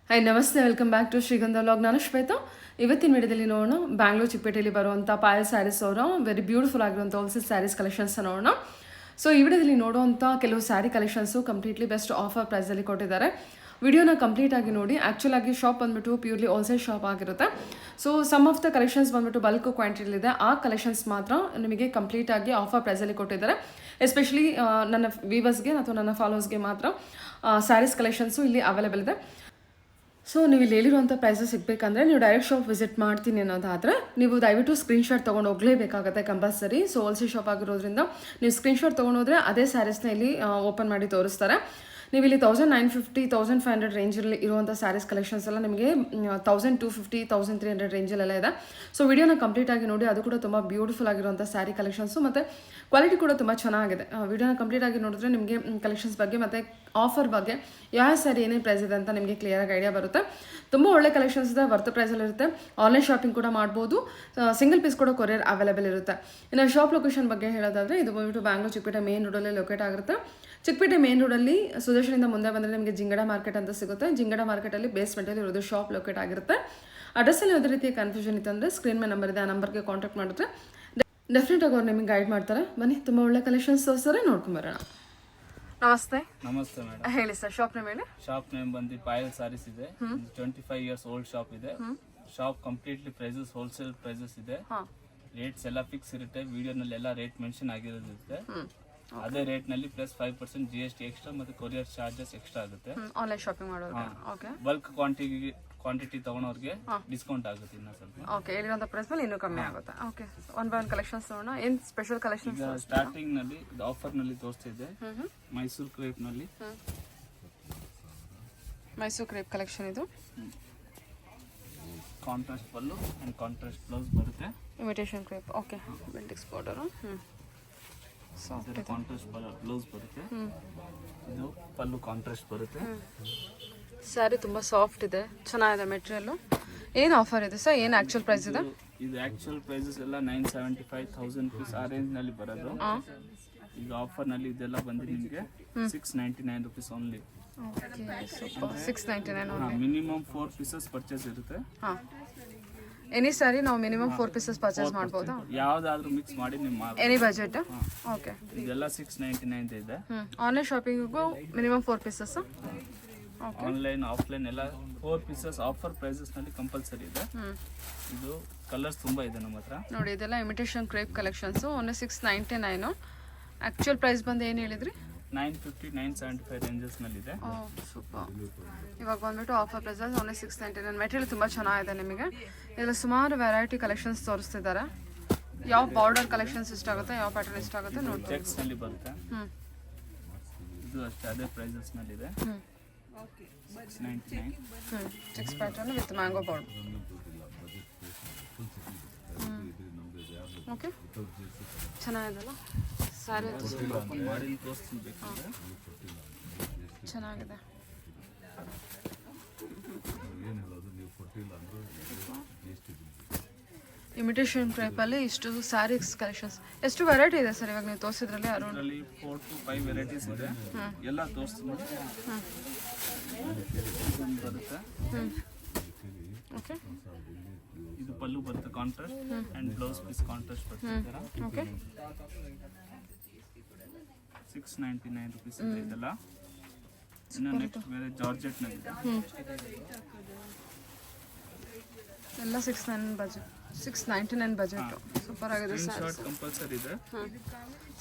Hi ನಮಸ್ತೆ, welcome back to ಶ್ರೀಗಂಧ vlog. ನಾನು ಶ್ವೇತಾ. ಇವತ್ತಿನ ವಿಡಿಯೋದಲ್ಲಿ ನೋಡೋಣ ಬ್ಯಾಂಗ್ಳೂರು ಚಿಕ್ಕಪೇಟೆಯಲ್ಲಿ ಬರುವಂಥ ಪಾಯಲ್ ಸ್ಯಾರೀಸ್ ಅವರ ವೆರಿ ಬ್ಯೂಟಿಫುಲ್ ಆಗಿರುವಂಥ ಹೋಲ್ಸೇಲ್ ಸ್ಯಾರೀಸ್ ಕಲೆಕ್ಷನ್ಸ್ ನೋಡೋಣ. ಸೊ ಈ ವಿಡಿಯೋದಲ್ಲಿ ನೋಡುವಂಥ ಕೆಲವು saree collections completely best offer ಪ್ರೈಸಲ್ಲಿ ಕೊಟ್ಟಿದ್ದಾರೆ. ವಿಡಿಯೋನ ಕಂಪ್ಲೀಟ್ ಆಗಿ ನೋಡಿ. ಆ್ಯಕ್ಚುಲ್ ಆಗಿ ಶಾಪ್ ಬಂದ್ಬಿಟ್ಟು ಪ್ಯೂರ್ಲಿ ಹೋಲ್ಸೇಲ್ ಶಾಪ್ ಆಗಿರುತ್ತೆ. So some of the collections ಬಂದ್ಬಿಟ್ಟು ಬಲ್ಕ್ ಕ್ವಾಂಟಿಟಿಲಿದೆ. ಆ ಕಲೆಕ್ಷನ್ಸ್ ಮಾತ್ರ ನಿಮಗೆ ಕಂಪ್ಲೀಟ್ ಆಗಿ ಆಫರ್ ಪ್ರೈಸಲ್ಲಿ ಕೊಟ್ಟಿದ್ದಾರೆ. ಎಸ್ಪೆಷಲಿ ನನ್ನ ವೀವರ್ಸ್ಗೆ ಅಥವಾ ನನ್ನ ಫಾಲೋವರ್ಸ್ಗೆ ಮಾತ್ರ ಸ್ಯಾರೀಸ್ ಕಲೆಕ್ಷನ್ಸು ಇಲ್ಲಿ ಅವೈಲೇಬಲ್ ಇದೆ. ಸೊ ನೀವು ಇಲ್ಲಿ ಹೇಳಿರುವಂಥ ಪ್ರೈಸಸ್ ಸಿಗಬೇಕಂದ್ರೆ ನೀವು ಡೈರೆಕ್ಟ್ ಶಾಪ್ ವಿಸಿಟ್ ಮಾಡ್ತೀನಿ ಅನ್ನೋದಾದರೆ ನೀವು ದಯವಿಟ್ಟು ಸ್ಕ್ರೀನ್ಶಾಟ್ ತೊಗೊಂಡು ಹೋಗಲೇಬೇಕಾಗುತ್ತೆ ಕಂಪಲ್ಸರಿ. ಸೊ ಹೋಲ್ಸೇಲ್ ಶಾಪ್ ಆಗಿರೋದ್ರಿಂದ ನೀವು ಸ್ಕ್ರೀನ್ಶಾಟ್ ತೊಗೊಂಡೋದ್ರೆ ಅದೇ ಸ್ಯಾರೀಸ್ನ ಇಲ್ಲಿ ಓಪನ್ ಮಾಡಿ ತೋರಿಸ್ತಾರೆ. ನೀವು ಇಲ್ಲಿ 1950, 1500 ರೇಂಜಲ್ಲಿ ಇರುವಂಥ ಸ್ಯಾರೀಸ್ ಕಲೆಕ್ಷನ್ಸ್ ಎಲ್ಲ ನಿಮಗೆ 1250, 1300 ರೇಂಜಲ್ಲೆಲ್ಲ ಇದೆ. ಸೊ ವಿಡಿಯೋನ ಕಂಪ್ಲೀಟಾಗಿ ನೋಡಿ. ಅದು ಕೂಡ ತುಂಬ ಬ್ಯೂಟಿಫುಲ್ ಆಗಿರುವಂಥ ಸ್ಯಾರಿ ಕಲೆಕ್ಷನ್ಸು ಮತ್ತು ಕ್ವಾಲಿಟಿ ಕೂಡ ತುಂಬ ಚೆನ್ನಾಗಿದೆ. ವಿಡಿಯೋನ ಕಂಪ್ಲೀಟಾಗಿ ನೋಡಿದ್ರೆ ನಿಮಗೆ ಕಲೆಕ್ಷನ್ಸ್ ಬಗ್ಗೆ ಮತ್ತು ಆಫರ್ ಬಗ್ಗೆ ಯಾವ ಸ್ಯಾರಿ ಏನೇನು ಪ್ರೈಸ್ ಇದೆ ಅಂತ ನಿಮಗೆ ಕ್ಲಿಯರಾಗಿ ಐಡಿಯಾ ಬರುತ್ತೆ. ತುಂಬ ಒಳ್ಳೆ ಕಲೆಕ್ಷನ್ಸ್ ಇದೆ, ವರ್ತ್ ಪ್ರೈಸಲ್ಲಿ ಇರುತ್ತೆ. ಆನ್ಲೈನ್ ಶಾಪಿಂಗ್ ಕೂಡ ಮಾಡ್ಬೋದು. ಸಿಂಗಲ್ ಪೀಸ್ ಕೂಡ ಕೊರಿಯರ್ ಅವೈಲೇಬಲ್ ಇರುತ್ತೆ. ಇನ್ನು ಶಾಪ್ ಲೊಕೇಶನ್ ಬಗ್ಗೆ ಹೇಳೋದಾದರೆ ಇದು ಬಂದ್ಬಿಟ್ಟು ಬ್ಯಾಂಗ್ಳೂರು ಚಿಕ್ಕಪೇಟೆ ಮೇನ್ ರೋಡಲ್ಲಿ ಲೊಕೇಟ್ ಆಗಿರುತ್ತೆ. ಚಿಕ್ಕಪೇಟೆ ಮೇನ್ ರೋಡಲ್ಲಿ ಸುದರ್ಶನಿಂದ ಮುಂದೆ ಬಂದರೆ ನಿಮಗೆ ಜಿಂಗಡ ಮಾರ್ಕೆಟ್ ಅಂತ ಸಿಗುತ್ತೆ. ಜಿಂಗಡ ಮಾರ್ಕೆಟಲ್ಲಿ ಬೇಸ್ಮೆಂಟಲ್ಲಿ ಇರೋದು ಶಾಪ್ ಲೊಕೇಟ್ ಆಗಿರುತ್ತೆ. ಅಡ್ರೆಸ್ಸಲ್ಲಿ ಯಾವುದೇ ರೀತಿಯ ಕನ್ಫ್ಯೂಷನ್ ಇತ್ತಂದರೆ ಸ್ಕ್ರೀನ್ ಮೇಲೆ ನಂಬರ್ ಇದೆ, ಆ ನಂಬರ್ಗೆ ಕಾಂಟ್ಯಾಕ್ಟ್ ಮಾಡಿದ್ರೆ ಡೆಫಿನೆಟಾಗಿ ಅವ್ರು ನಿಮಗೆ ಗೈಡ್ ಮಾಡ್ತಾರೆ. ಬನ್ನಿ, ತುಂಬ ಒಳ್ಳೆ ಕಲೆಕ್ಷನ್ಸ್ ತೋರಿಸ್ತಾರೆ, ನೋಡ್ಕೊಂಬರೋಣ. ನಮಸ್ತೆ. ನಮಸ್ತೆ ಮೇಡಮ್. ಹೇಳಿ ಸರ್, ಶಾಪ್ ನೇಮ್ ಹೇಳಿ. ಶಾಪ್ ನೇಮ್ ಬಂದು ಪಾಯಲ್ ಸಾರೀಸ್ ಇದೆ. 25 ಇಯರ್ಸ್ ಓಲ್ಡ್ ಶಾಪ್ ಇದೆ. Shop completely prices wholesale prices ಇದೆ. ರೇಟ್ಸ್ ಎಲ್ಲ ಫಿಕ್ಸ್ ಇರುತ್ತೆ. ವಿಡಿಯೋನಲ್ಲಿ ಎಲ್ಲ ರೇಟ್ ಮೆನ್ಷನ್ ಆಗಿರೋದಿರುತ್ತೆ. ಅದೇ ರೇಟ್ ನಲ್ಲಿ ಪ್ಲಸ್ 5% GST ಎಕ್ಸ್ಟ್ರಾ ಮತ್ತೆ ಕೊರಿಯರ್ ಚಾರ್ಜಸ್ ಎಕ್ಸ್ಟ್ರಾ ಆಗುತ್ತೆ. ಆನ್ಲೈನ್ ಶಾಪಿಂಗ್ ಮಾಡೋದು. ಬಲ್ಕ್ ಕ್ವಾಂಟಿಟಿ ತಗೊಳೋರ್ಗೆ ಡಿಸ್ಕೌಂಟ್ ಆಗುತ್ತೆ ಇನ್ನ ಸ್ವಲ್ಪ. ಓಕೆ, ಹೇಳಿರೋಂಥ ಪ್ರೈಸ್ ಮೇಲೆ ಇನ್ನೂ ಕಮ್ಮಿ ಆಗುತ್ತೆ. Okay, one by one collections ನೋಡೋಣ. ಏನು ಸ್ಪೆಷಲ್ ಕಲೆಕ್ಷನ್ಸ್? ಸ್ಟಾರ್ಟಿಂಗ್ ನಲ್ಲಿ ಆಫರ್ ನಲ್ಲಿ ತೋರಿಸ್ತಿದೆ. ಮೈಸೂರು ಕ್ರೇಪ್ ನಲ್ಲಿ ಮೈಸೂರು ಕ್ರೇಪ್ ಕಲೆಕ್ಷನ್ ಇದು. Contrast pallu and contrast blouse ಬರುತ್ತೆ. Imitation crepe. ಓಕೆ, ಬೆಲ್ಟಿಕ್ಸ್ ಬಾರ್ಡರ್. ಕಾಂಟ್ರಾಸ್ಟ್ ಬ್ಲೌಸ್ ಬರುತ್ತೆ. ಇದು ಪಲ್ಲು ಕಾಂಟ್ರಾಸ್ಟ್ ಬರುತ್ತೆ. ಸ್ಯಾರಿ ತುಂಬ ಸಾಫ್ಟ್ ಇದೆ, ಚೆನ್ನಾಗಿದೆ ಮೆಟೀರಿಯಲ್. ಏನು ಆಫರ್ ಇದೆ ಸರ್? ಏನು ಆ್ಯಕ್ಚುಲ್ ಪ್ರೈಸ್ ಇದೆ? ಇದು ಆ್ಯಕ್ಚುಲ್ ಪ್ರೈಸಸ್ ಎಲ್ಲ 975,000 rupees ಆ ರೇಂಜ್ ನಲ್ಲಿ ಬರೋದು. ಈಗ ಆಫರ್ ನಲ್ಲಿ ಇದೆಲ್ಲ ಬಂದು ನಿಮಗೆ 699 rupees only. Super. 699. Minimum 4 pieces purchase ಇರುತ್ತೆ. ಹಾಂ, ಎನಿ ಸ್ಯಾರಿ ನಾವು ಮಿನಿಮಮ್ 4 ಪೀಸಸ್ ಪರ್ಚೇಸ್ ಮಾಡ್ಬೋದಾ? ಯಾವ್ದಾದ್ರು ಮಿಕ್ಸ್ ಮಾಡಿ ನಿಮ್ಮ ಎನಿ ಬಜೆಟ್. ಓಕೆ, ಇದೆಲ್ಲ 699 ಇದೆ. ಆನ್ಲೈನ್ ಶಾಪಿಂಗಿಗೂ ಮಿನಿಮಮ್ 4 ಪೀಸಸ್. ಆನ್ಲೈನ್ ಆಫ್ಲೈನ್ ಎಲ್ಲ 4 ಪೀಸಸ್ ಆಫರ್ ಪ್ರೈಸಸ್ ನಲ್ಲಿ ಕಂಪಲ್ಸರಿ ಇದೆ. ಇದು ಕಲರ್ಸ್ ತುಂಬಾ ಇದೆ ನಮ್ಮ ಹತ್ರ. ನೋಡಿ, ಇದೆಲ್ಲ imitation crepe collections. Only 699. Actual price ಬಂದು ಏನು ಹೇಳಿದ್ರಿ? 950, 975 ರೇಂಜಸ್ ನಲ್ಲಿ ಇದೆ. ಸೂಪರ್. ಇವಾಗ ಬಂದ್ಬಿಟ್ಟು ಆಫರ್ ಪ್ರೈಸಸ್ ಓನ್ಲಿ 699. ಮೆಟೀರಿಯಲ್ ತುಂಬ ಚೆನ್ನಾಗಿದೆ. ನಿಮಗೆ ಇದರಲ್ಲಿ ಸುಮಾರು ವೆರೈಟಿ ಕಲೆಕ್ಷನ್ಸ್ ತೋರಿಸ್ತಿದ್ದಾರೆ. ಯಾವ ಬಾರ್ಡರ್ ಕಲೆಕ್ಷನ್ಸ್ ಇಷ್ಟ ಆಗುತ್ತೆ, ಯಾವ ಪ್ಯಾಟರ್ನ್ ಇಷ್ಟ ಆಗುತ್ತೆ ನೋಡಿ. ಚೆಕ್ಸ್ ನಲ್ಲಿ ಬರುತ್ತೆ. ಇದು ಅಷ್ಟೇ ಅದೇ ಪ್ರೈಸಸ್ ನಲ್ಲಿ ಇದೆ. 699. Checks pattern with mango border. Okay, ಚೆನ್ನಾಗಿದೆಲ್ಲ ಸ್ಯಾರಿ. ಚೆನ್ನಾಗಿದೆ. ಇಮಿಟೇಷನ್ ಕ್ರೇಪಲ್ಲಿ ಇಷ್ಟು ಸ್ಯಾರೀಸ್ ಕಲೆಕ್ಷನ್ಸ್. ಎಷ್ಟು ವೆರೈಟಿ ಇದೆ ಸರ್ ಇವಾಗ ನೀವು ತೋರಿಸಿದ್ರಲ್ಲಿ? ಅರೌಂಡ್ 4 to 5 ವೆರೈಟೀಸ್ ಇದೆ. ಎಲ್ಲ ತೋರಿಸ್ತೀನಿ. ಬರುತ್ತೆ. ಓಕೆ, ಇದು ಪಲ್ಲು ಬರುತ್ತೆ contrast and blouse piece contrast ಬರುತ್ತೆ. ಓಕೆ, 699 rupees ಇದೆ ಇದೆಲ್ಲ. ಇನ್ನು ನೆಕ್ಸ್ಟ್ ಬೇರೆ ಜಾರ್ಜೆಟ್ ನಲ್ಲಿ ಇದೆ. ಎಲ್ಲ 699 ಬಜೆಟ್. ಸೂಪರ್ ಆಗಿದೆ. ಸ್ಕ್ರೀನ್ಶಾಟ್ ಕಂಪಲ್ಸರಿ ಇದೆ.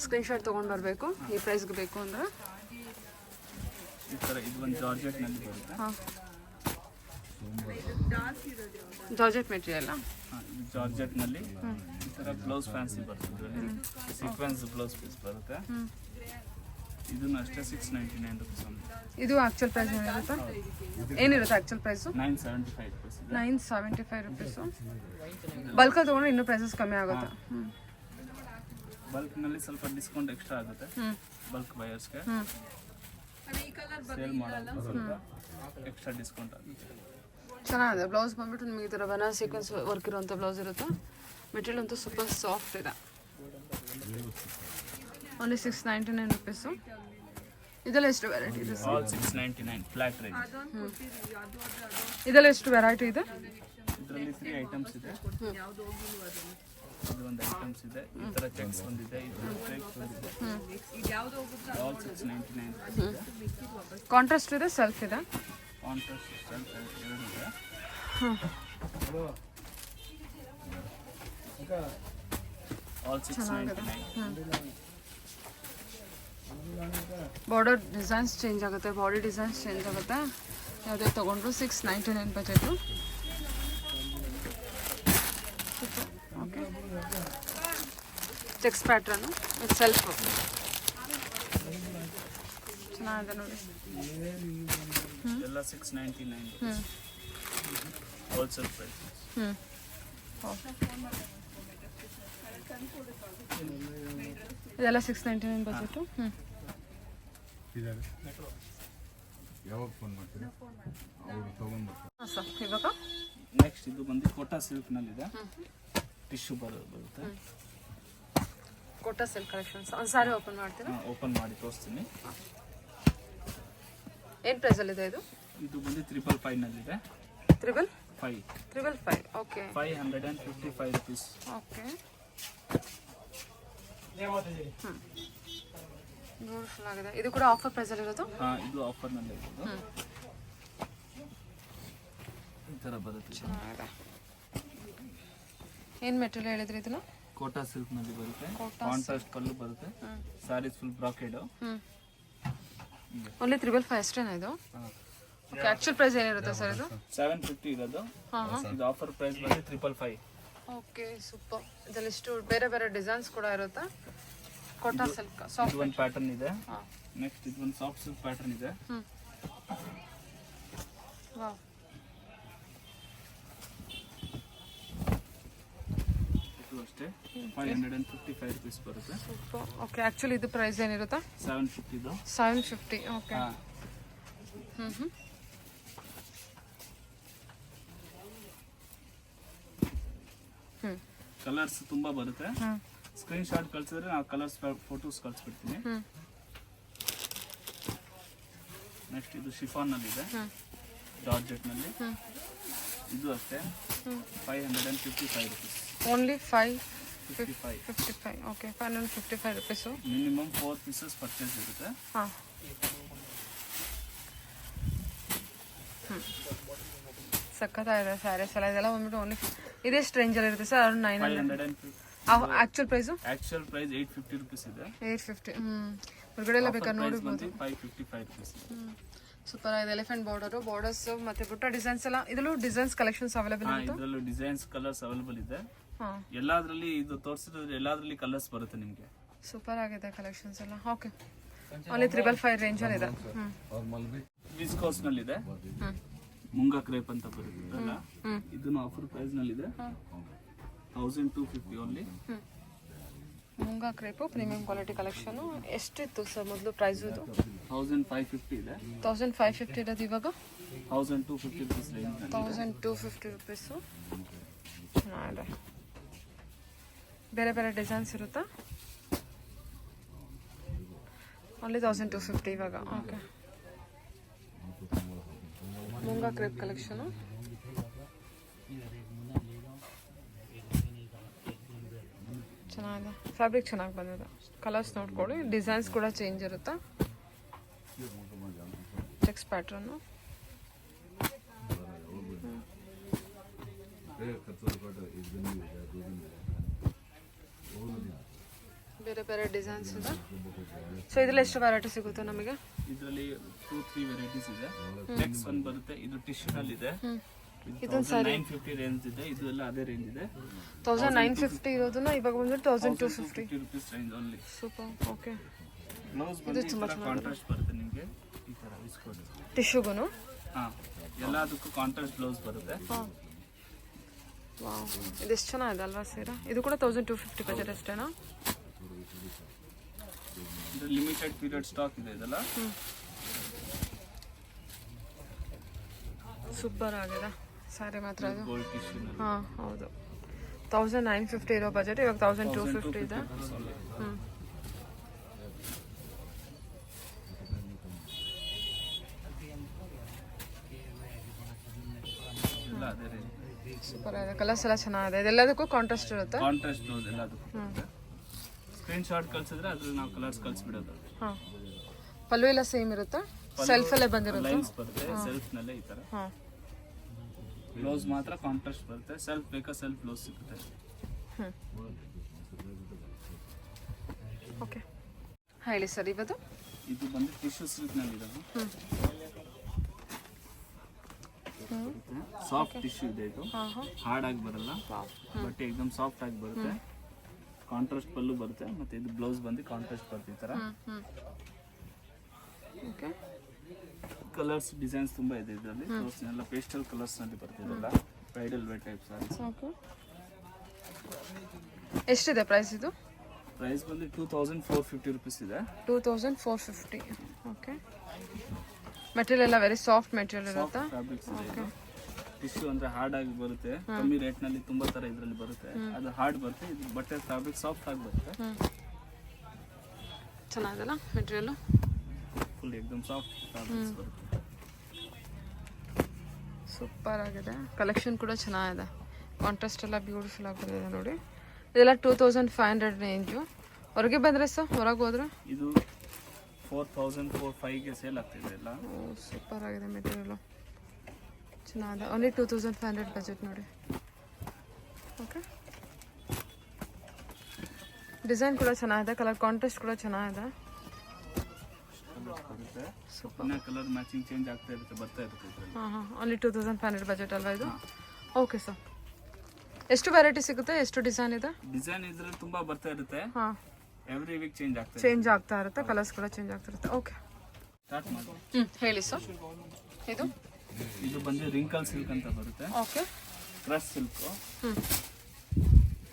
ಸ್ಕ್ರೀನ್ಶಾಟ್ ತೊಗೊಂಡು ಬರಬೇಕು ಈ ಪ್ರೈಸ್ಗೆ ಬೇಕು ಅಂದರೆ. ಈ ಥರ ಇದು ಒಂದು ಜಾರ್ಜೆಟ್ ನಲ್ಲಿ ಬರುತ್ತೆ. ಹಾಂ, ಜಾರ್ಜೆಟ್ ಮೆಟೀರಿಯಲ್. ಇದು ಜಾರ್ಜೆಟ್ ನಲ್ಲಿ ಈ ಥರ ಬ್ಲೌಸ್ ಫ್ಯಾನ್ಸಿ ಬರುತ್ತೆ. ಸೀಕ್ವೆನ್ಸ್ ಬ್ಲೌಸ್ ಪೀಸ್ ಬರುತ್ತೆ. ಇದನ್ನು ಅಷ್ಟೇ 699 rupees. ಇದು ಆ್ಯಕ್ಚುಲ್ ಪ್ರೈಸ್ ಏನಿರುತ್ತೆ? ಏನಿರುತ್ತೆ ಆ್ಯಕ್ಚುಲ್ ಪ್ರೈಸು? 975 rupees. 975 rupees. ಬಲ್ಕಲ್ಲಿ ತೊಗೊಂಡ್ರೆ ಇನ್ನೂ ಪ್ರೈಸಸ್ ಕಮ್ಮಿ ಆಗುತ್ತೆ. ಬಲ್ಕ್ನಲ್ಲಿ ಸ್ವಲ್ಪ ಡಿಸ್ಕೌಂಟ್ ಎಕ್ಸ್ಟ್ರಾ ಆಗುತ್ತೆ ಬಲ್ಕ್ ಬಯರ್ಸ್ಗೆ. ಸೇಲ್ ಮಾಡೋದು ಸ್ವಲ್ಪ ಎಕ್ಸ್ಟ್ರಾ ಡಿಸ್ಕೌಂಟ್ ಆಗುತ್ತೆ. ಚೆನ್ನಾಗಿದೆ. ಬ್ಲೌಸ್ ಬಂದ್ಬಿಟ್ಟು ನಿಮಗೆ ಈ ಥರ ಬನಾರಸ್ ಸೀಕ್ವೆನ್ಸ್ ವರ್ಕ್ ಇರುವಂಥ ಬ್ಲೌಸ್ ಇರುತ್ತೆ. ಮೆಟೀರಿಯಲ್ ಅಂತೂ ಸೂಪರ್ ಸಾಫ್ಟ್ ಇದೆ. Only 699 rupees. ಇದೆಲ್ಲ ಎಷ್ಟು ವೆರೈಟಿ ಇದೆ ಸರ್? All 699 flat range. ಇದೆಲ್ಲ ಎಷ್ಟು ವೆರೈಟಿ ಇದೆ? ಇದರಲ್ಲಿ 3 ಐಟಮ್ಸ್ ಇದೆ. ಇದು ಒಂದು ಐಟಮ್ಸ್ ಇದೆ, ಈ ತರ ಚೆಕ್ಸ್ ಒಂದಿದೆ, ಇದು ಕ್ರೇಪ್ಸ್ ಒಂದಿದೆ. ಆಲ್ 699. ಕಾಂಟ್ರಾಸ್ಟ್ ಇದೆ, ಸೆಲ್ಫ್ ಇದೆ. ಕಾಂಟ್ರಾಸ್ಟ್ ಸೆಲ್ಫ್ ಎರಡು ಇದೆ. ಆಲ್ 699. ಬಾರ್ಡರ್ ಡಿಸೈನ್ಸ್ ಚೇಂಜ್ ಆಗುತ್ತೆ, ಬಾಡಿ ಡಿಸೈನ್ಸ್ ಚೇಂಜ್ ಆಗುತ್ತೆ. ಯಾವುದೇ ತೊಗೊಂಡ್ರು 699 budget. Okay, cheques pattern with self ಚೆನ್ನಾಗಿದೆ ನೋಡಿ. ಎಲ್ಲ 699 ಹೋಲ್ಸೇಲ್ ಪ್ರೈಸ್. ಇದೆಲ್ಲ 699 ಬಜೆಟು. ಯಾವಾಗ ಫೋನ್ ಮಾಡ್ತೀರಾ ಅವ್ರು ತೊಗೊಂಡ್ಬರ್ತಾರೆ. ಹಾಂ ಸರ್, ಇವಾಗ ನೆಕ್ಸ್ಟ್ ಇದು ಬಂದು ಕೋಟಾ ಸಿಲ್ಕ್ನಲ್ಲಿದೆ, ಟಿಶ್ಯೂ ಬರುತ್ತೆ. ಕೋಟಾ ಸಿಲ್ಕ್ ಕಲೆಕ್ಷನ್ಸ್ ಒಂದು ಸಾರಿ ಓಪನ್ ಮಾಡ್ತೀರಾ? ಓಪನ್ ಮಾಡಿ ತೋರಿಸ್ತೀನಿ. ಏನು ಪ್ರೈಸಲ್ಲಿದೆ ಇದು? ಇದು ಬಂದು 555 ನಲ್ಲಿದೆ. 555. Okay, 555 rupees. ಓಕೆ. ಬ್ಯೂಟಿಫುಲ್ ಆಗಿದೆ. ಇದು ಕೂಡ ಆಫರ್ ಪ್ರೈಸಲ್ಲಿ ಇರೋದು? ಇದು ಆಫರ್ನಲ್ಲೇ ಇರೋದು. ಈ ಥರ ಬರುತ್ತೆ. ಚೆನ್ನಾಗಿದೆ. ಏನು ಮೆಟೀರಿಯಲ್ ಹೇಳಿದ್ರಿ ಇದನ್ನು? ಕೋಟಾ ಸಿಲ್ಕ್ನಲ್ಲಿ ಬರುತ್ತೆ, ಕಾಂಟ್ರಾಸ್ಟ್ ಪಲ್ಲು ಬರುತ್ತೆ, ಸ್ಯಾರೀಸ್ ಫುಲ್ ಬ್ರಾಕೆಡ್. ಓನ್ಲಿ 555 ಅಷ್ಟೇನಾ ಇದು? ಓಕೆ, ಆ್ಯಕ್ಚುಲ್ ಪ್ರೈಸ್ ಏನಿರುತ್ತೆ ಸರ್ ಇದು? 750 ಇರೋದು. ಇದು ಆಫರ್ ಪ್ರೈಸ್ ಬಂದು 555. Okay, super. ಇದರಲ್ಲಿ ಇಷ್ಟು ಬೇರೆ ಬೇರೆ ಡಿಸೈನ್ಸ್ ಕೂಡ ಇರುತ್ತೆ. ಕೋಟಾ ಸಿಲ್ಕ್ ಸಾಫ್ಟ್ ಒಂದು ಪ್ಯಾಟರ್ನ್ ಇದೆ. ನೆಕ್ಸ್ಟ್ ಇದು ಒಂದು ಸಾಫ್ಟ್ ಸಿಲ್ಕ್ ಪ್ಯಾಟರ್ನ್ ಇದೆ. ವಾವ್, ಇದು ಅಷ್ಟೇ 555 rupees ಬರುತ್ತೆ. ಸೂಪರ್. ಓಕೆ, ಆ್ಯಕ್ಚುಲಿ ಇದು ಪ್ರೈಸ್ ಏನಿರುತ್ತೆ? 750 ಇದು. 750. ಓಕೆ. ಕಲರ್ಸ್ ತುಂಬಾ ಬರುತ್ತೆ. ಸ್ಕ್ರೀನ್ ಶಾಟ್ ಕಳ್ಸಿದ್ರೆ ನಾವು ಕಲರ್ಸ್ ಫೋಟೋಸ್ ಕಳ್ಸ್ಬಿಡ್ತೀನಿ. ನೆಕ್ಸ್ಟ್ ಇದು ಶಿಫಾನ್ ನಲ್ಲಿ ಇದೆ, ಜಾರ್ಜೆಟ್ ನಲ್ಲಿ. ಇದು ಅಷ್ಟೇ 555 rupees. Only 555. Okay, 555 rupees. Minimum 4 pieces purchase ಇರುತ್ತೆ. ಹಾಂ, ಸಕ್ಕತ್ತಾಗಿದೆ ಸ್ಯಾರೀಸ್ ಎಲ್ಲ. ಇದೆಲ್ಲ ಬಂದ್ಬಿಟ್ಟು ಓನ್ಲಿ ಇದೆಷ್ಟು ರೇಂಜಲ್ಲಿ ಇರುತ್ತೆ sir? Around 900. Actual price? Actual price 850 rupees ಇದೆ. 850. ಹೊರಗಡೆ ಎಲ್ಲ ಬೇಕಾದ್ರೆ ನೋಡಿರ್ಬೋದು. 555 rupees. ಸೂಪರ್ ಆಗಿದೆ. ಎಲಿಫೆಂಟ್ ಬಾರ್ಡರ್ಸ್ ಮತ್ತೆ ಬುಟ್ಟ ಡಿಸೈನ್ಸ್ ಎಲ್ಲ. ಇದರಲ್ಲೂ ಡಿಸೈನ್ಸ್ ಕಲೆಕ್ಷನ್ಸ್ ಅವೈಲೇಬಲ್ ಇರುತ್ತೆ? ಇದರಲ್ಲೂ ಡಿಸೈನ್ಸ್ ಕಲರ್ಸ್ ಅವೈಲೇಬಲ್ ಇದೆ. ಹಾಂ, ಎಲ್ಲಾದ್ರಲ್ಲಿ ಇದು ತೋರಿಸಿದ್ರೆ ಎಲ್ಲಾದ್ರಲ್ಲಿ ಕಲರ್ಸ್ ಬರುತ್ತೆ ನಿಮಗೆ. ಸೂಪರ್ ಆಗಿದೆ ಕಲೆಕ್ಷನ್ಸ್ ಎಲ್ಲ. ಓಕೆ, ಓನ್ಲಿ 555 ರೇಂಜಲ್ಲಿ ಇದೆ. ವಿಸ್ಕೋಸ್ ನಲ್ಲಿ ಇದೆ, ಮುಂಗಾ ಕ್ರೇಪ್ ಅಂತ ಬರುತ್ತೆ. ಇದನ್ನು ಆಫರ್ ಪ್ರೈಸ್ ನಲ್ಲಿ ಇದೆ 1250 only. Moonga crepe premium quality collection. ಎಷ್ಟಿತ್ತು ಸರ್ ಮೊದಲು ಪ್ರೈಸ್? ಇದು 1550 ಇದೆ. 1550 ಇರೋದು ಇವಾಗ 1250 rupees ರೇಂಜ್. 1250 rupees. ಚೆನ್ನಾಗಿದೆ. ಬೇರೆ ಬೇರೆ ಡಿಸೈನ್ಸ್ ಇರುತ್ತಾ? ಓನ್ಲಿ 1250 ಇವಾಗ. Okay, Moonga crepe collection. ಚೆನ್ನಾಗಿದೆ. ಫ್ಯಾಬ್ರಿಕ್ ಚೆನ್ನಾಗಿ ಬಂದಿದೆ. ಕಲರ್ಸ್ ನೋಡ್ಕೊಳ್ಳಿ. ಡಿಸೈನ್ಸ್ ಕೂಡ ಚೇಂಜ್ ಇರುತ್ತೆ. Checks pattern. ಬೇರೆ ಬೇರೆ ಡಿಸೈನ್ಸ್ ಇದೆ. ಸೊ ಇದ್ರಲ್ಲಿ ಎಷ್ಟು ವೆರೈಟಿ ಸಿಗುತ್ತೆ ನಮಗೆ? ಇದರಲ್ಲಿ 2-3 ವೆರೈಟೀಸ್ ಇದೆ. ನೆಕ್ಸ್ಟ್ ಒನ್ ಬರುತ್ತೆ, ಇದು ಟಿಶ್ಯೂ ನಲ್ಲಿ ಇದೆ. ಇದೊಂದು ಸಾರಿ 950 ರೇಂಜ್ ಇದೆ. ಇದು ಎಲ್ಲ ಅದೇ ರೇಂಜ್ ಇದೆ. 1950 ಇರೋದನ್ನ ಇವಾಗ ಬಂದ್ಬಿಟ್ಟು 1250 rupees range only. Super. Okay, blouse ಬಂದು ಕಾಂಟ್ರಾಸ್ಟ್ ಬರುತ್ತೆ ನಿಮಗೆ ಈ ತರ ಇಸ್ಕೊಡಿ. ಟಿಶ್ಯೂಗೂ ಎಲ್ಲದಕ್ಕೂ ಕಾಂಟ್ರಾಸ್ಟ್ ಬ್ಲೌಸ್ ಬರುತ್ತೆ. ಹಾಂ, ವಾವ್, ಇದೆಷ್ಟು ಚೆನ್ನಾಗಿದೆ ಅಲ್ವಾ ಸೀರೆ? ಇದು ಕೂಡ 1250 ಬಜೆಟ್ ಅಷ್ಟೇನಾ? ಇದು ಲಿಮಿಟೆಡ್ ಪೀರಿಯಡ್ ಸ್ಟಾಕ್ ಇದೆ ಇದೆಲ್ಲ. ಸೂಪರ್ ಆಗಿದೆ ಸಾರಿ ಮಾತ್ರ ಅದು. ಗೋಲ್ಡ್ ಟಿಶ್ಯೂ ನಲ್ಲಿ. ಹಾಂ, ಹೌದು. 1950 ಇರೋ ಬಜೆಟ್ ಇವಾಗ 1250 ಇದೆ. ಎಲ್ಲ ಅದೇ ರೇಂಜ್. ಸೂಪರ್ ಇದೆ, ಕಲರ್ಸ್ ಎಲ್ಲ ಚೆನ್ನಾಗಿದೆ. ಇದೆಲ್ಲದಕ್ಕೂ ಕಾಂಟ್ರಾಸ್ಟ್ ಇರುತ್ತೆ. ಕಾಂಟ್ರಾಸ್ಟ್ ಬ್ಲೌಸ್ ಎಲ್ಲದಕ್ಕೂ ಸ್ಕ್ರೀನ್ ಶಾಟ್ ಕಳ್ಸಿದ್ರೆ ಅದ್ರಲ್ಲಿ ನಾವು ಕಲರ್ಸ್ ಕಳ್ಸಿಬಿಡೋದು. ಹಾಂ, ಪಲ್ಲು ಎಲ್ಲ ಸೇಮ್ ಇರುತ್ತೆ, ಸೆಲ್ಫಲ್ಲೇ ಬಂದಿರುತ್ತೆ. ಲೈನ್ಸ್ ಬರುತ್ತೆ ಸೆಲ್ಫ್ನಲ್ಲೇ ಈ ಥರ. ಹಾಂ, ಬ್ಲೌಸ್ ಮಾತ್ರ ಕಾಂಟ್ರಾಸ್ಟ್ ಬರುತ್ತೆ. ಸೆಲ್ಫ್ ಬೇಕಾ ಸೆಲ್ಫ್ ಬ್ಲೌಸ್ ಸಿಗುತ್ತೆ. ಓಕೆ ಹೇಳಿ ಸರ್. ಇವತ್ತು ಇದು ಬಂದು ಟಿಶ್ಯೂ ಸಿಲ್ಕ್ನಲ್ಲಿ ಇದೆ. ಸಾಫ್ಟ್ ಟಿಶ್ಯೂ ಇದೆ ಇದು, ಹಾರ್ಡ್ ಆಗಿ ಬರಲ್ಲ, ಬಟ್ಟೆ ಎಕ್ದಮ್ ಸಾಫ್ಟ್ ಆಗಿ ಬರುತ್ತೆ. ಕಾಂಟ್ರಾಸ್ಟ್ ಪಲ್ಲು ಬರುತ್ತೆ, ಮತ್ತೆ ಇದು ಬ್ಲೌಸ್ ಬಂದು ಕಾಂಟ್ರಾಸ್ಟ್ ಬರುತ್ತೆ ಈ ಥರ. ಓಕೆ, ಕಲರ್ಸ್ ಡಿಸೈನ್ಸ್ ತುಂಬ ಇದೆ ಇದರಲ್ಲಿ. ಎಲ್ಲ ಪೇಸ್ಟಲ್ ಕಲರ್ಸ್ನಲ್ಲಿ ಬರ್ತಿದೆಲ್ಲ, bridal wear type sarees. Okay, ಎಷ್ಟಿದೆ ಪ್ರೈಸ್ ಇದು? ಪ್ರೈಸ್ ಬಂದು 2450 ರುಪೀಸ್ ಇದೆ. 2450. ಓಕೆ, ಮೆಟೀರಿಯಲ್ ಎಲ್ಲ ವೆರಿ ಸಾಫ್ಟ್ ಮೆಟೀರಿಯಲ್ ಇರುತ್ತೆ. ಫ್ಯಾಬ್ರಿಕ್ಸ್ ಇದೆ ಇದು. ಟಿಶ್ಯೂ ಅಂದ್ರೆ ಹಾರ್ಡ್ ಆಗಿ ಬರುತ್ತೆ, ಕಮ್ಮಿ ರೇಟ್ ನಲ್ಲಿ ತುಂಬಾ ತರ ಇದರಲ್ಲಿ ಬರುತ್ತೆ. ಅದು ಹಾರ್ಡ್ ಬರುತ್ತೆ, ಇದು ಬಟ್ಟೆ ಫ್ಯಾಬ್ರಿಕ್ ಸಾಫ್ಟ್ ಆಗಿ ಬರುತ್ತೆ. ಚೆನ್ನಾಗಿದೆಲ್ಲ ಮೆಟೀರಿಯಲ್, ಫುಲ್ ಎಕ್ದಮ್ ಸಾಫ್ಟ್ ಫ್ಯಾಬ್ರಿಕ್ಸ್ ಬರುತ್ತೆ. ಸೂಪರ್ ಆಗಿದೆ, ಕಲೆಕ್ಷನ್ ಕೂಡ ಚೆನ್ನಾಗಿದೆ. ಕಾಂಟ್ರಾಸ್ಟ್ ಎಲ್ಲ ಬ್ಯೂಟಿಫುಲ್ ಆಗಿ ಬಂದಿದೆ ನೋಡಿ. ಇದೆಲ್ಲ 2500 ರೇಂಜು. ಹೊರಗೆ ಬಂದರೆ ಸರ್, ಹೊರಗೆ ಹೋದ್ರೆ ಇದು 4000-4500 ಸೇಲ್ ಆಗ್ತಿದೆ ಎಲ್ಲ. ಸೂಪರ್ ಆಗಿದೆ ಮೆಟೀರಿಯಲು, ಚೆನ್ನಾಗಿದೆ. ಓನ್ಲಿ 2500 ಬಜೆಟ್ ನೋಡಿ. ಓಕೆ, ಡಿಸೈನ್ ಕೂಡ ಚೆನ್ನಾಗಿದೆ, ಕಲರ್ ಕಾಂಟ್ರಾಸ್ಟ್ ಕೂಡ ಚೆನ್ನಾಗಿದೆ. ಸೂಪರ್. ಕಲರ್ ಮ್ಯಾಚಿಂಗ್ ಚೇಂಜ್ ಆಗ್ತಾ ಇರುತ್ತೆ, ಬರ್ತಾ ಇರುತ್ತೆ ಇದರಲ್ಲಿ. ಹಾಂ, ಓನ್ಲಿ 2500 ಬಜೆಟ್ ಅಲ್ವಾ ಇದು? Okay sir. ಎಷ್ಟು ವೆರೈಟಿ ಸಿಗುತ್ತೆ, ಎಷ್ಟು ಡಿಸೈನ್ ಇದೆ? ಡಿಸೈನ್ ಇದ್ರಲ್ಲಿ ತುಂಬಾ ಬರ್ತಾ ಇರುತ್ತೆ. ಹಾಂ, ಎವ್ರಿ ವೀಕ್ ಚೇಂಜ್ ಆಗ್ತಾ ಚೇಂಜ್ ಆಗ್ತಾ ಇರುತ್ತೆ, ಕಲರ್ಸ್ ಕೂಡ ಚೇಂಜ್ ಆಗ್ತಾ ಇರುತ್ತೆ. ಓಕೆ, ಸ್ಟಾರ್ಟ್ ಮಾಡಿ. ಹೇಳಿ ಸರ್. ಇದು ಬಂದು ರಿಂಕಲ್ ಸಿಲ್ಕ್ ಅಂತ ಬರುತ್ತೆ. Okay, crush silk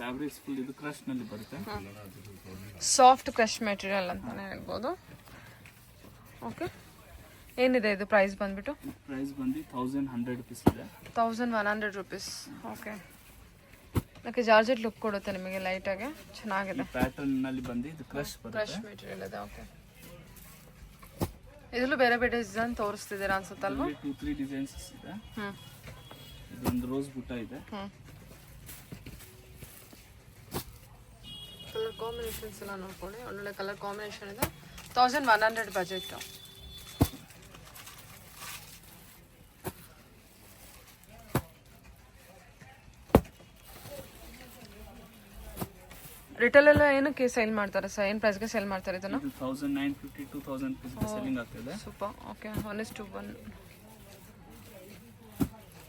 fabrics full ಇದು ಕ್ರಶ್ ನಲ್ಲಿ ಬರುತ್ತೆ. ಸಾಫ್ಟ್ ಕ್ರಶ್ ಮೆಟೀರಿಯಲ್ ಅಂತಾನೆ ಹೇಳ್ಬೋದು. ಓಕೆ, ಏನಿದೆ ಇದು ಪ್ರೈಸ್ ಬಂದ್ಬಿಟ್ಟು? ಪ್ರೈಸ್ ಬಂದು 1100 ರುಪೀಸ್ ಇದೆ. 1100 ರುಪೀಸ್. ಓಕೆ, ಅದಕ್ಕೆ ಜಾರ್ಜೆಟ್ ಲುಕ್ ಕೊಡುತ್ತೆ ನಿಮಗೆ, ಲೈಟಾಗಿ ಚೆನ್ನಾಗಿದೆ. ಪ್ಯಾಟರ್ನ್ ನಲ್ಲಿ ಬಂದು ಇದು ಕ್ರಶ್ ಬರುತ್ತೆ, ಕ್ರಶ್ ಮೆಟೀರಿಯಲ್ ಇದೆ. ಓಕೆ, ಇದರಲ್ಲೂ ಬೇರೆ ಬೇರೆ ಡಿಸೈನ್ ತೋರಿಸ್ತಿದ್ದೀರಾ ಅನ್ಸುತ್ತಲ್ವಾ? 2-3 ಡಿಸೈನ್ಸ್ ಇದೆ. ಇದೊಂದು ರೋಸ್ ಬುಟ್ಟ ಇದೆ. ಕಲರ್ ಕಾಂಬಿನೇಷನ್ಸ್ ಎಲ್ಲ ನೋಡ್ಕೊಳ್ಳಿ, ಒಳ್ಳೊಳ್ಳೆ ಕಲರ್ ಕಾಂಬಿನೇಷನ್ ಇದೆ. 1100 ಬಜೆಟ್. ರಿಟೇಲ್ ಎಲ್ಲ ಏನಕ್ಕೆ ಸೇಲ್ ಮಾಡ್ತಾರೆ ಸರ್? ಏನು ಪ್ರೈಸ್ಗೆ ಸೇಲ್ ಮಾಡ್ತಾರೆ ಇದನ್ನು? 1950-2000 ರುಪೀಸ್ ಸೆಲ್ಲಿಂಗ್ ಆಗ್ತಿದೆ. ಸೂಪರ್. ಓಕೆ, 1:1.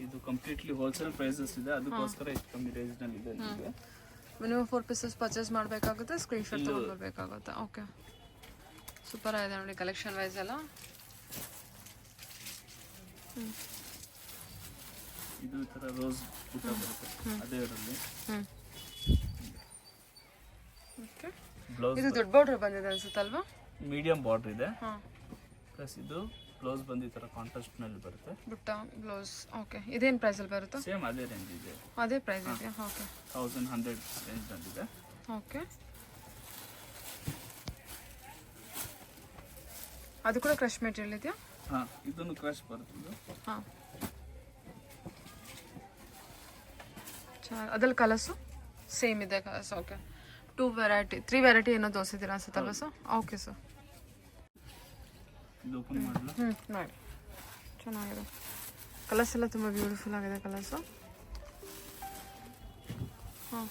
ಇದು ಕಂಪ್ಲೀಟ್ಲಿ ಹೋಲ್ಸೇಲ್ ಪ್ರೈಸಸ್ ಇದೆ, ಅದಕ್ಕೋಸ್ಕರ ಎಷ್ಟು ಕಮ್ಮಿ ರೇಂಜ್ ನಲ್ಲಿ ಇದೆ ನಿಮಗೆ. ಮಿನಿಮಮ್ 4 ಪೀಸಸ್ ಪರ್ಚೇಸ್ ಮಾಡಬೇಕಾಗುತ್ತೆ, ಸ್ಕ್ರೀನ್ಶಾಟ್ ತಗೊಂಡು ಬರಬೇಕಾಗುತ್ತೆ. ಓಕೆ, ಸೂಪರ್ ಆಗಿದೆ ನೋಡಿ ಕಲೆಕ್ಷನ್ ವೈಸ್ ಎಲ್ಲ. ಇದು ಈ ತರ ರೋಸ್ ಬುಟ್ಟ ಬರುತ್ತೆ, ಅದೇ ಇದರಲ್ಲಿ. ಓಕೆ, ಬ್ಲೌಸ್ ಇದು ದೊಡ್ಡ ಬಾರ್ಡರ್ ಬಂದಿದೆ ಅನ್ಸುತ್ತಲ್ವಾ? ಮೀಡಿಯಂ ಬಾರ್ಡರ್ ಇದೆ. ಪ್ಲಸ್ ಇದು ಬ್ಲೌಸ್ ಬಂದು ಈ ತರ ಕಾಂಟ್ರಾಸ್ಟ್ ನಲ್ಲಿ ಬರುತ್ತೆ, ಬುಟ್ಟ ಬ್ಲೌಸ್. ಓಕೆ, ಇದೇನು ಪ್ರೈಸ್ ಅಲ್ಲಿ ಬರುತ್ತೆ? ಸೇಮ್ ಅದೇ ರೇಂಜ್ ಇದೆ, ಅದೇ ಪ್ರೈಸ್ ಇದೆಯಾ? ಓಕೆ, 1100 ರೇಂಜ್ ನಲ್ಲಿದೆ. ಓಕೆ, ಅದು ಕೂಡ ಕ್ರಶ್ ಮೆಟೀರಿಯಲ್ ಇದೆಯಾ? ಹಾಂ, ಇದನ್ನು ಕ್ರಶ್ ಬರುತ್ತೆ ಇದು. ಹಾಂ, ಚೆನ್ನಾಗಿ. ಅದ್ರಲ್ಲಿ ಕಲರ್ಸು ಸೇಮ್ ಇದೆ ಕಲರ್ಸ್. ಓಕೆ, 3 ವೆರೈಟಿ ಏನೋ ತೋರಿಸಿದ್ದೀರಾ ಅನ್ಸುತ್ತಲ್ವ ಸರ್? ಓಕೆ ಸರ್, ಇದು ಓಪನ್ ಮಾಡಲ್ಲ. ಮಾಡಿ. ಚೆನ್ನಾಗಿದೆ, ಕಲರ್ಸ್ ಎಲ್ಲ ತುಂಬ ಬ್ಯೂಟಿಫುಲ್ ಆಗಿದೆ ಕಲರ್ಸು. ಹಾಂ,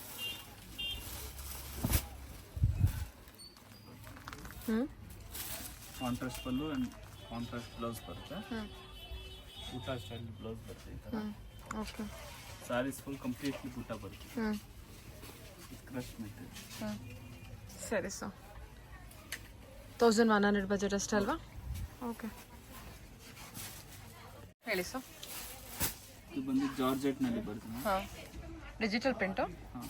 contrast pallu and contrast blouse ಬರುತ್ತೆ. ಬುಟ್ಟ ಸ್ಟೈಲ್ ಬ್ಲೌಸ್ ಬರುತ್ತೆ ಈ ಥರ. ಓಕೆ, ಸಾರೀಸ್ ಫುಲ್ ಕಂಪ್ಲೀಟ್ಲಿ ಬುಟ್ಟ ಬರುತ್ತೆ. Crush material. ಸರಿ ಸರ್, 1100 ಬಜೆಟ್ ಅಷ್ಟೇ ಅಲ್ವಾ? ಓಕೆ, ಹೇಳಿ ಸರ್. ಇದು ಬಂದು ಜಾರ್ಜೆಟ್ನಲ್ಲಿ ಬರುತ್ತೆ. ಹಾಂ, ಡಿಜಿಟಲ್ ಪ್ರಿಂಟು. ಹಾಂ,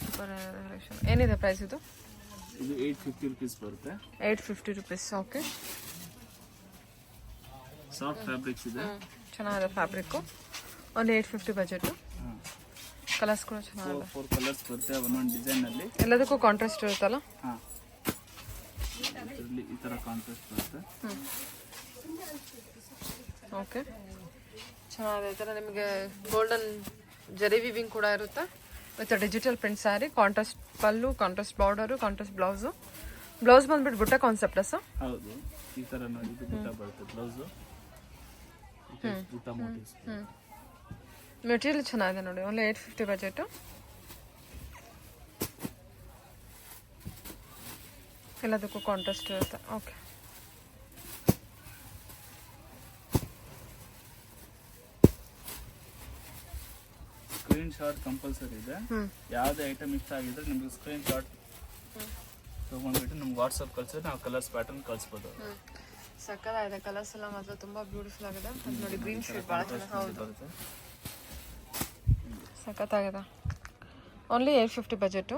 ಸೂಪರ್ ಕಲೆಕ್ಷನ್. ಏನಿದೆ ಪ್ರೈಸ್ ಇದು? ಇದು 850 ರುಪೀಸ್ ಬರುತ್ತೆ. 850 ರುಪೀಸ್. ಓಕೆ, ಸಾಫ್ಟ್ ಫ್ಯಾಬ್ರಿಕ್ಸ್ ಇದೆ, ಚೆನ್ನಾಗಿದೆ ಫ್ಯಾಬ್ರಿಕ್ಕು. ಒಂದು 850 ಬಜೆಟು. ಕಲರ್ಸ್ ಕೂಡ ಚೆನ್ನಾಗಿದೆ. 4 ಕಲರ್ಸ್ ಬರುತ್ತೆ ಒಂದೊಂದು ಡಿಸೈನಲ್ಲಿ. ಎಲ್ಲದಕ್ಕೂ ಕಾಂಟ್ರಾಸ್ಟ್ ಇರುತ್ತಲ್ಲ? ಹಾಂ, ಇದರಲ್ಲಿ ಈ ಥರ ಕಾಂಟ್ರಾಸ್ಟ್ ಬರುತ್ತೆ. ಓಕೆ, ಚೆನ್ನಾಗಿದೆ. ಈ ಥರ ನಿಮಗೆ ಗೋಲ್ಡನ್ ಜರಿ ವಿವಿಂಗ್ ಕೂಡ ಇರುತ್ತೆ with digital print sari, contrast pallu, contrast border, contrast blouse. Blouse ಬಂದ್ಬಿಟ್ಟು ಬುಟ್ಟ ಕಾನ್ಸೆಪ್ಟ್ ಸರ್? ಹೌದು, ಈ ತರ ನೋಡಿ ಇದು ಬುಟ್ಟ ಬರುತ್ತೆ ಬ್ಲೌಸು. ಬುಟ್ಟ ಮೋಟಿವ್ಸ್. ಮೆಟೀರಿಯಲ್ ಚೆನ್ನಾಗಿದೆ ನೋಡಿ. Only 850 budget. ಎಲ್ಲದಕ್ಕೂ ಕಾಂಟ್ರಾಸ್ಟ್ ಇರುತ್ತೆ. ಓಕೆ, ಸ್ಕ್ರೀನ್ ಶಾಟ್ ಕಂಪಲ್ಸರಿ ಇದೆ. ಯಾವುದೇ ಐಟಮ್ ಇಷ್ಟ ಆಗಿದ್ರೆ ನಿಮ್ಗೆ ಸ್ಕ್ರೀನ್ ಶಾಟ್ ತಗೊಂಡ್ಬಿಟ್ಟು ನಮ್ಗೆ ವಾಟ್ಸಪ್ ಕಳ್ಸಿದ್ರೆ ನಾವು ಕಲರ್ಸ್ ಪ್ಯಾಟರ್ನ್ ಕಳಿಸ್ಬೋದು. ಸಕ್ಕತ್ತಾಗಿದೆ. ಕಲರ್ಸ್ ಎಲ್ಲ ಮಾತ್ರ ತುಂಬಾ ಬ್ಯೂಟಿಫುಲ್ ಆಗಿದೆ. ಅದು ನೋಡಿ ಗ್ರೀನ್ ಶೇಡ್ ಭಾಳ ಚೆನ್ನಾಗಿ. ಹೌದು, ಸಕ್ಕತ್ತಾಗಿದೆ. Only 850 budget.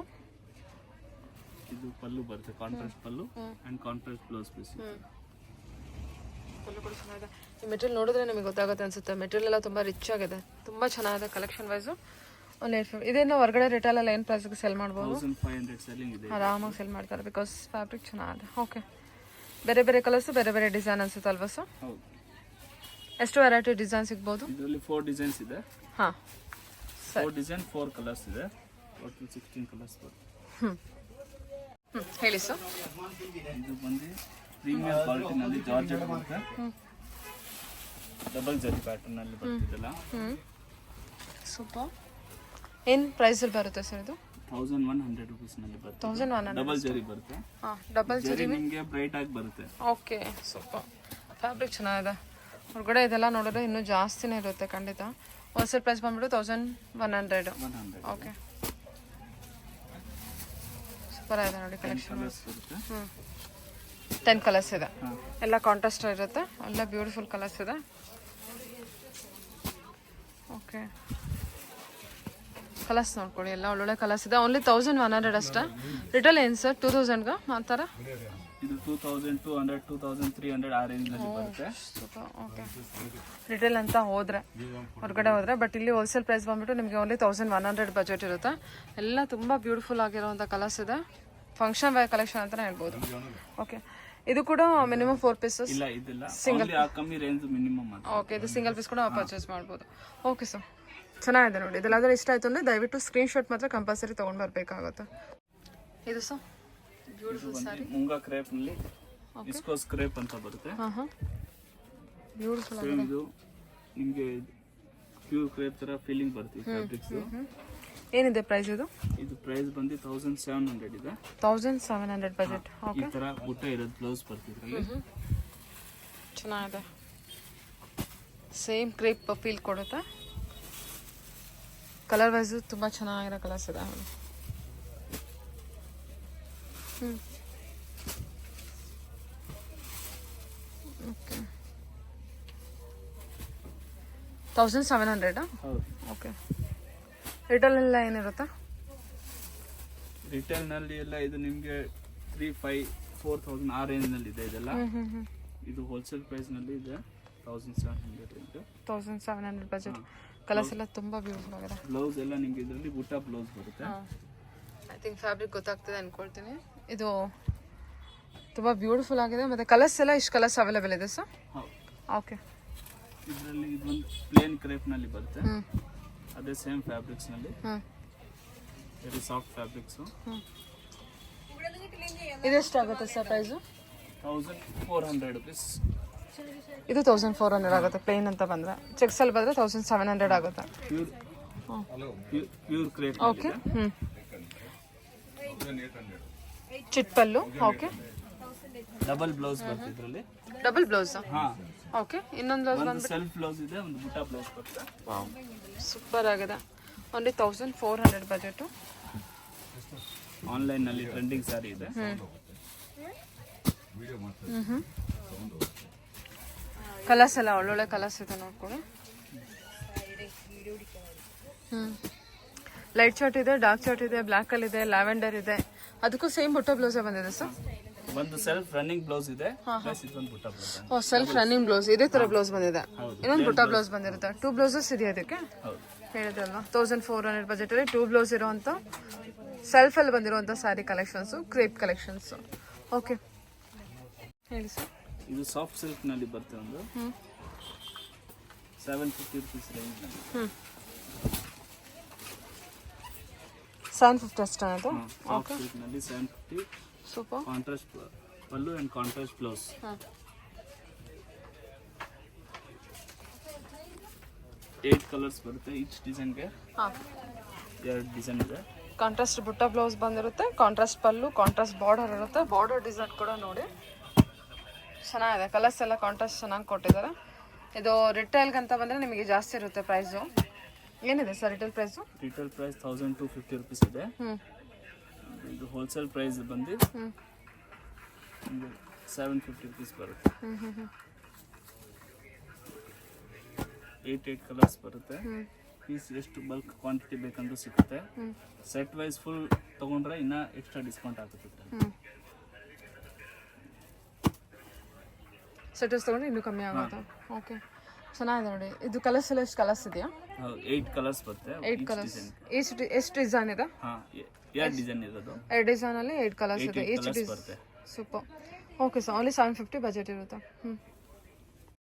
ಇದು ಪಲ್ಲು ಬರುತ್ತೆ, contrast pallu and contrast blouse piece. Pallu ಕೂಡ ಚೆನ್ನಾಗಿದೆ. ಈ ಮೆಟೀರಿಯಲ್ ನೋಡಿದ್ರೆ ನಿಮಗೆ ಗೊತ್ತಾಗುತ್ತೆ ಅನ್ಸುತ್ತೆ. ಮೆಟೀರಿಯಲ್ ಎಲ್ಲ ತುಂಬ ರಿಚ್ ಆಗಿದೆ, ತುಂಬ ಚೆನ್ನಾಗಿದೆ ಕಲೆಕ್ಷನ್ ವೈಸು. ಒಂದು 850. ಇದೇನು ಹೊರಗಡೆ ರಿಟೇಲಲ್ಲಿ ಏನು ಪ್ರೈಸ್ಗೆ ಸೆಲ್ ಮಾಡ್ಬೋದು? 1500 ಸೆಲ್ಲಿಂಗ್ ಇದೆ. ಆರಾಮಾಗಿ ಸೆಲ್ ಮಾಡ್ತಾರೆ ಬಿಕಾಸ್ ಫ್ಯಾಬ್ರಿಕ್ ಚೆನ್ನಾಗಿದೆ. ಓಕೆ, ಬೇರೆ ಬೇರೆ ಕಲರ್ಸು, ಬೇರೆ ಬೇರೆ ಡಿಸೈನ್ ಅನ್ಸುತ್ತೆ ಅಲ್ವಾ ಸರ್? ಹೌದು. ಎಷ್ಟು ವೆರೈಟಿ ಡಿಸೈನ್ ಸಿಗ್ಬೋದು? ಇದರಲ್ಲಿ 4 ಡಿಸೈನ್ಸ್ ಇದೆ. ಹಾಂ, 4 ಡಿಸೈನ್ 4 ಕಲರ್ಸ್ ಇದೆ. ಒಟ್ಟು 16 ಕಲರ್ಸ್ ಬರುತ್ತೆ. ಹೇಳಿ ಸರ್. ಇದು ಬಂದು ಪ್ರೀಮಿಯಂ ಕ್ವಾಲಿಟಿನಲ್ಲಿ ಜಾರ್ಜೆಟ್ ಬರುತ್ತೆ. ಡಬಲ್ ಜರಿ ಪ್ಯಾಟರ್ನಲ್ಲಿ ಬರ್ತಿದ್ದಲ್ಲ. ಸೂಪರ್. ಏನು ಪ್ರೈಸಲ್ಲಿ ಬರುತ್ತೆ ಸರ್ ಇದು? 1100 ರುಪೀಸ್ನಲ್ಲಿ ಬರುತ್ತೆ. 1100. ಡಬಲ್ ಜರಿ ಬರುತ್ತೆ. ಹಾಂ, ಡಬಲ್ ಜರಿ ನಿಮಗೆ ಬ್ರೈಟ್ ಆಗಿ ಬರುತ್ತೆ. Okay, super. ಫ್ಯಾಬ್ರಿಕ್ ಚೆನ್ನಾಗಿದೆ. ಹೊರಗಡೆ ಇದೆಲ್ಲ ನೋಡಿದ್ರೆ ಇನ್ನೂ ಜಾಸ್ತಿನೇ ಇರುತ್ತೆ ಖಂಡಿತ. ಹೋಲ್ಸೇಲ್ ಪ್ರೈಸ್ ಬಂದ್ಬಿಟ್ಟು 1100. 100 ಓಕೆ, ಸೂಪರ್ ಆಗಿದೆ ನೋಡಿ ಕಲೆಕ್ಷನ್. ಕಲರ್ಸ್ ಬರುತ್ತೆ. 10 ಕಲರ್ಸ್ ಇದೆ. ಎಲ್ಲ ಕಾಂಟ್ರಾಸ್ಟ್ ಇರುತ್ತೆ, ಎಲ್ಲ ಬ್ಯೂಟಿಫುಲ್ ಕಲರ್ಸ್ ಇದೆ. ಓಕೆ, ಕಲರ್ಸ್ ನೋಡ್ಕೊಳ್ಳಿ, ಎಲ್ಲ ಒಳ್ಳೊಳ್ಳೆ ಕಲರ್ಸ್ ಇದೆ. ಓನ್ಲಿ 1100 ಅಷ್ಟೇ. ರಿಟೇಲ್ ಏನು ಸರ್ 2000ಗೆ ಮಾಡ್ತಾರಾ? ಇದು 2200 2300 ಆ ರೇಂಜ್ ನಲ್ಲಿ ಬರುತ್ತೆ. ಸೂಪರ್. ಓಕೆ, ರಿಟೇಲ್ ಅಂತ ಹೋದ್ರೆ ಹೊರಗಡೆ ಹೋದ್ರೆ, ಬಟ್ ಇಲ್ಲಿ ಹೋಲ್ಸೇಲ್ ಪ್ರೈಸ್ ಬಂದ್ಬಿಟ್ಟು ನಿಮಗೆ ಓನ್ಲಿ 1100 ಬಜೆಟ್ ಇರುತ್ತೆ. ಎಲ್ಲ ತುಂಬ ಬ್ಯೂಟಿಫುಲ್ ಆಗಿರೋಂಥ ಕಲರ್ಸ್ ಇದೆ. ಫಂಕ್ಷನ್ ವೇರ್ ಕಲೆಕ್ಷನ್ ಅಂತಲೇ ಹೇಳ್ಬೋದು. ಓಕೆ, ಇದು ಕೂಡ ಮಿನಿಮಮ್ 4 ಪೀಸಸ್. ಇಲ್ಲ, ಇದಿಲ್ಲ, ಸಿಂಗಲ್ ಕಮ್ಮಿ ರೇಂಜ್ ಮಿನಿಮಮ್. ಓಕೆ, ಇದು ಸಿಂಗಲ್ ಪೀಸ್ ಕೂಡ ಪರ್ಚೇಸ್ ಮಾಡ್ಬೋದು. ಓಕೆ ಸರ್, ಚೆನ್ನಾಗಿದೆ ನೋಡಿ. ಇದೆಲ್ಲಾದರೂ ಇಷ್ಟ ಆಯಿತು ಅಂದರೆ ದಯವಿಟ್ಟು ಸ್ಕ್ರೀನ್ ಶಾಟ್ ಮಾತ್ರ ಕಂಪಲ್ಸರಿ ತೊಗೊಂಡು ಬರಬೇಕಾಗುತ್ತೆ. ಇದು sir beautiful sari, moonga crepe ನಲ್ಲಿ ವಿಸ್ಕೋಸ್ ಕ್ರೇಪ್ ಅಂತ ಬರುತ್ತೆ. ಬ್ಯೂಟಿಫುಲ್ ಸೇಮ್ ಇದು ನಿಮಗೆ ಪ್ಯೂರ್ ಕ್ರೇಪ್ ತರ ಫೀಲಿಂಗ್ ಬರುತ್ತೆ ಫ್ಯಾಬ್ರಿಕ್ಸ್. ಏನಿದೆ ಪ್ರೈಸ್ ಇದು? ಇದು ಪ್ರೈಸ್ ಬಂದು 1700 ಇದೆ. 1700 ಬಜೆಟ್. ಈ ಓಕೆ, ತರ ಬುಟ್ಟ ಇರೋದು ಬ್ಲೌಸ್ ಬರ್ತಿದ್ರಲ್ಲಿ. ಚೆನ್ನಾಗಿದೆ. ಸೇಮ್ ಕ್ರೇಪ್ ಫೀಲ್ ಕೊಡುತ್ತೆ. ಕಲರ್ ವೈಸು ತುಂಬ ಚೆನ್ನಾಗಿರೋ ಕಲರ್ಸ್ ಇದೆ. ಓಕೆ, 1700. ಹೌದು. ಓಕೆ, ರಿಟೇಲ್ ಎಲ್ಲ ಏನಿರುತ್ತೆ? ರಿಟೇಲ್ ನಲ್ಲಿ ಎಲ್ಲ ಇದು ನಿಮಗೆ 3500-4000 ಆ ರೇಂಜ್ ನಲ್ಲಿ ಇದೆ ಇದೆಲ್ಲ. ಇದು ಹೋಲ್ಸೇಲ್ ಪ್ರೈಸ್ ನಲ್ಲಿ ಇದೆ 1700. 1700 ಬಜೆಟ್. ಕಲರ್ಸ್ ಎಲ್ಲ ತುಂಬ ಬ್ಯೂಟಿಫುಲ್ ಆಗಿದೆ. ಬ್ಲೌಸ್ ಎಲ್ಲ ನಿಮ್ಗೆ ಇದರಲ್ಲಿ ಬುಟ್ಟ ಬ್ಲೌಸ್ ಬರುತ್ತೆ. ಐ ಥಿಂಕ್ ಫ್ಯಾಬ್ರಿಕ್ ಗೊತ್ತಾಗ್ತದೆ ಅನ್ಕೊಳ್ತೀನಿ. ಇದು ತುಂಬ ಬ್ಯೂಟಿಫುಲ್ ಆಗಿದೆ. ಮತ್ತು ಕಲರ್ಸ್ ಎಲ್ಲ ಇಷ್ಟು ಕಲರ್ಸ್ ಅವೈಲೇಬಲ್ ಇದೆ ಸರ್? ಹೌದು. ಓಕೆ, ಇದರಲ್ಲಿ ಇದೊಂದು ಪ್ಲೇನ್ ಕ್ರೇಪ್ ನಲ್ಲಿ ಬರುತ್ತೆ. ಅದೇ ಸೇಮ್ ಫ್ಯಾಬ್ರಿಕ್ಸ್ ನಲ್ಲಿ ವೆರಿ ಸಾಫ್ಟ್ ಫ್ಯಾಬ್ರಿಕ್ಸ್. ಇದೆಷ್ಟಾಗುತ್ತೆ ಸರ್ ಪ್ರೈಸು? 1400 ರುಪೀಸ್. ಇದು 1400 ಆಗುತ್ತೆ ಪ್ಲೇನ್ ಅಂತ ಬಂದರೆ. ಚೆಕ್ಸಲ್ಲಿ ಬಂದರೆ 1700 ಆಗುತ್ತೆ. Pure crepe. ಓಕೆ, ಚಿಟ್ಪಲ್ಲು. ಓಕೆ, ಡಬಲ್ ಬ್ಲೌಸ್ ಬರುತ್ತೆ ಇದರಲ್ಲಿ. Double blouse. ಹಾ, ಓಕೆ, ಇನ್ನೊಂದು ಬ್ಲೌಸ್ ಒಂದು ಬಂದ್ಬಿಟ್ಟು ಸೆಲ್ಫ್ ಬ್ಲೌಸ್ ಇದೆ, ಒಂದು ಬುಟ್ಟ ಬ್ಲೌಸ್ ಬರುತ್ತೆ. ಸೂಪರ್ ಆಗಿದೆ. Only 1400 budget. ಆನ್ಲೈನ್ ನಲ್ಲಿ ಟ್ರೆಂಡಿಂಗ್ ಸಾರಿ ಇದೆ. ಕಲರ್ಸ್ ಎಲ್ಲ ಒಳ್ಳೊಳ್ಳೆ ಕಲರ್ಸ್ ಇದೆ ನೋಡ್ಕೊಳ್ಳಿ. ಲೈಟ್ ಶಾರ್ಟ್ ಇದೆ, ಡಾರ್ಕ್ ಶಾರ್ಟ್ ಇದೆ, ಬ್ಲ್ಯಾಕ್ ಅಲ್ಲಿ ಇದೆ, ಲ್ಯಾವೆಂಡರ್ ಇದೆ. ಅದಕ್ಕೂ ಸೇಮ್ ಬುಟ್ಟ ಬ್ಲೌಸೇ ಬಂದಿದೆ ಸರ್? ಒಂದು ಸೆಲ್ಫ್ ರನ್ನಿಂಗ್ ಬ್ಲೌಸ್ ಇದೆ, ಪ್ಲಸ್ ಇದೊಂದು ಬುಟ್ಟ ಬ್ಲೌಸ್. ಓ, ಸೆಲ್ಫ್ ರನ್ನಿಂಗ್ ಬ್ಲೌಸ್ ಇದೇ ತರ ಬ್ಲೌಸ್ ಬಂದಿದೆ. ಇನ್ನೊಂದು ಬುಟ್ಟ ಬ್ಲೌಸ್ ಬಂದಿರುತ್ತೆ. 2 ಬ್ಲೌಸಸ್ ಇದೆಯಾ ಅದಕ್ಕೆ? ಹೌದು. ಹೇಳಿದ್ರಲ್ವಾ 1400 ಬಜೆಟ್ ಅಲ್ಲಿ 2 ಬ್ಲೌಸ್ ಇರುವಂತ ಸೆಲ್ಫ್ ಅಲ್ಲಿ ಬಂದಿರುವಂತ saree collections, crepe collections. Okay, ಹೇಳಿ ಸರ್. ಇದು ಸಾಫ್ಟ್ ಸಿಲ್ಕ್ ನಲ್ಲಿ ಬರುತ್ತೆ ಒಂದು. 750 ರುಪೀಸ್ ರೇಂಜ್ನಲ್ಲಿ. 750 ಅಷ್ಟೇ ಅದು. ಸಾಫ್ಟ್ ಸಿಲ್ಕ್ನಲ್ಲಿ 750. Super. Contrast pallu and contrast blouse. 8 colours ಬರುತ್ತೆ. ಈಚ್ ಡಿಸೈನ್ಗೆ 2 ಡಿಸೈನ್ ಇದೆ. ಕಾಂಟ್ರಾಸ್ಟ್ ಬುಟ್ಟ ಬ್ಲೌಸ್ ಬಂದಿರುತ್ತೆ, ಕಾಂಟ್ರಾಸ್ಟ್ ಪಲ್ಲು, ಕಾಂಟ್ರಾಸ್ಟ್ ಬಾರ್ಡರ್ ಇರುತ್ತೆ. ಬಾರ್ಡರ್ ಡಿಸೈನ್ ಕೂಡ ನೋಡಿ ಚೆನ್ನಾಗಿದೆ. ಕಲರ್ಸ್ ಎಲ್ಲ ಕಾಂಟ್ರಾಸ್ಟ್ ಚೆನ್ನಾಗಿ ಕೊಟ್ಟಿದ್ದಾರೆ. ಇದು ರಿಟೇಲ್ಗೆ ಅಂತ ಬಂದರೆ ನಿಮಗೆ ಜಾಸ್ತಿ ಇರುತ್ತೆ ಪ್ರೈಸು. ಏನಿದೆ sir retail price? Retail price 1250 rupees ಇದೆ. ಇದು ಹೋಲ್ಸೇಲ್ ಪ್ರೈಸ್ ಬಂದು 750 ರುಪೀಸ್ ಬರುತ್ತೆ. 8 ಕಲರ್ಸ್ ಬರುತ್ತೆ. ಪೀಸ್ ಎಷ್ಟು ಬಲ್ಕ್ ಕ್ವಾಂಟಿಟಿ ಬೇಕಂದ್ರೂ ಸಿಗುತ್ತೆ. ಸೆಟ್ ವೈಸ್ ಫುಲ್ ತೊಗೊಂಡ್ರೆ ಇನ್ನೂ ಎಕ್ಸ್ಟ್ರಾ ಡಿಸ್ಕೌಂಟ್ ಆಗುತ್ತೆ. ಸೆಟರ್ಸ್ ತೊಗೊಂಡ್ರೆ ಇನ್ನೂ ಕಮ್ಮಿ ಆಗುತ್ತೆ. ಓಕೆ, ಚೆನ್ನಾಗಿದೆ ನೋಡಿ. ಇದು ಕಲರ್ಸ್ ಎಲ್ಲ ಎಷ್ಟು ಕಲರ್ಸ್ ಇದೆಯಾ? 8 ಕಲರ್ಸ್ ಬರುತ್ತೆ. 8 ಕಲರ್ಸ್. ಎಷ್ಟು ಡಿಸೈನ್ ಇದೆ? ಹಾಂ, 2 ಡಿಸೈನ್ ಇರೋದು. 2 ಡಿಸೈನಲ್ಲಿ 8 ಕಲರ್ಸ್ ಇದೆ. Each design. Super. Okay sir, only 750 budget ಇರುತ್ತೆ.